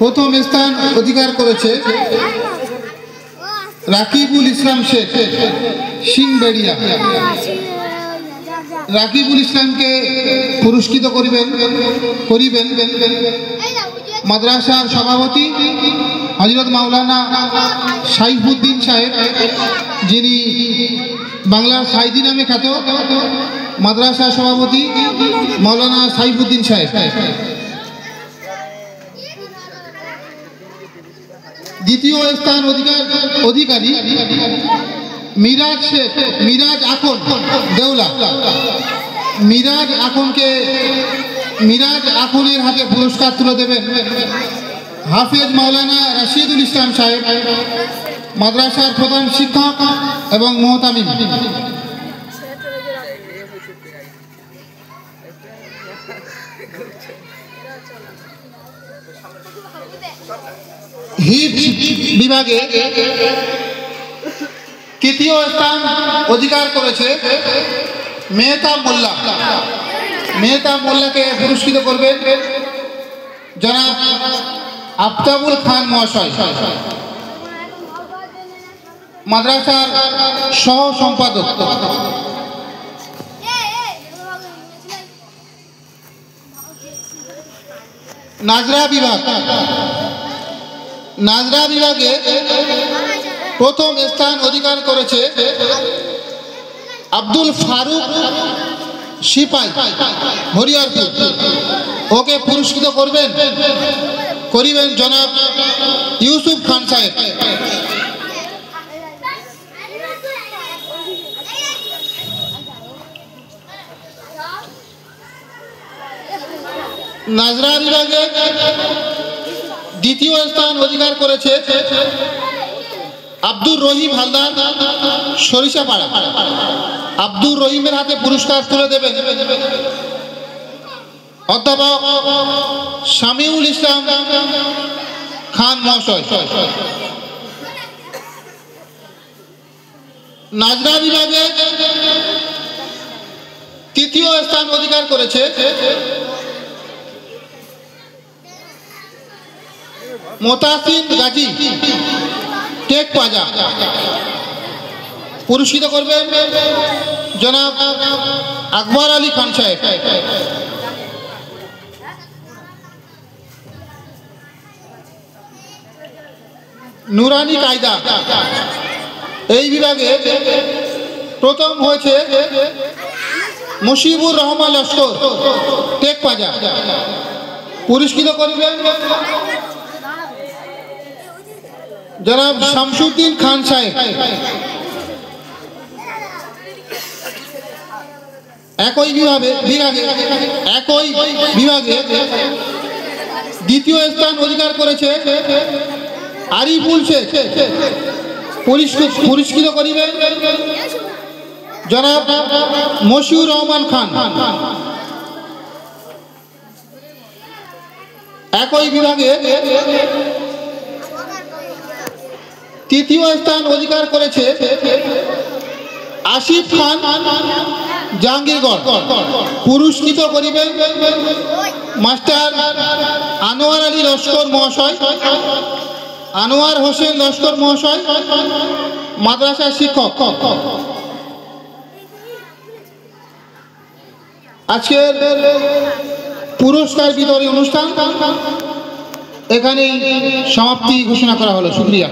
প্রথম স্থান অধিকার করেছে রাকিবুল ইসলাম শেখ, সিংবেড়িয়া। রাকিবুল ইসলামকে পুরস্কৃত করিবেন মাদ্রাসার সভাপতি হযরত মাওলানা সাইফুদ্দিন সাহেব, যিনি বাংলার সাইদি নামে খ্যাত। মাদ্রাসার সভাপতি মাওলানা সাইফুদ্দিন সাহেব। দ্বিতীয় স্থান অধিকারী মিরাজ শেখ, মিরাজ আখন, দেউলা। মিরাজ আখনের হাতে পুরস্কার তুলে দেবেন হাফেজ মাওলানা রাশিদুল ইসলাম সাহেব, মাদ্রাসার প্রধান শিক্ষক এবং মুহতামিম। হিফজ বিভাগে তৃতীয় স্থান অধিকার করেছে মেহতাব মোল্লা। মেহতাব মোল্লাকে পুরস্কৃত করবেন জনাব আফতাবুল খান মহাশয়, মাদ্রাসার সহ সম্পাদক। নাজরা বিভাগে প্রথম স্থান অধিকার করেছে আব্দুল ফারুক সিপাই, হরিয়ারপুর। ওকে পুরস্কৃত করিবেন জনাব ইউসুফ খান সাহেব। নাজরা বিভাগে দ্বিতীয় স্থান অধিকার করেছে আব্দুর রহিম হালদার, সরিষাপাড়া। আব্দুর রহিমের হাতে পুরস্কার তুলে দেবেন অধ্যাপক শামিউল ইসলাম খান মহাশয়। নাজরা বিভাগে তৃতীয় স্থান অধিকার করেছে মোতাসিম গাজী, টেক পাজা। পুরস্কৃত করবেন জনাব আকবর আলী খান সাহেব। নুরানি কায়দা এই বিভাগে প্রথম হয়েছে মুশিবুর রহমান লস্কর, টেক পাজা। পুরস্কৃত করবেন জনাব শামসুদ্দিন খান সাহেব। একই বিভাগে দ্বিতীয় স্থান অধিকার করেছে আরিফুল শেখ। পুরস্কৃত করিবেন জনাব মশিউর রহমান খান। একই বিভাগে তৃতীয় স্থান অধিকার করেছে আসিফ খান, জাহাঙ্গীরগড়। পুরস্কৃত করিবেন মাস্টার আনোয়ার আলী লস্কর মহাশয়, আনোয়ার হোসেন লস্কর মহাশয়, মাদ্রাসার শিক্ষক। আজকের পুরস্কার বিতরণী অনুষ্ঠান এখানেই সমাপ্তি ঘোষণা করা হলো। শুকরিয়া।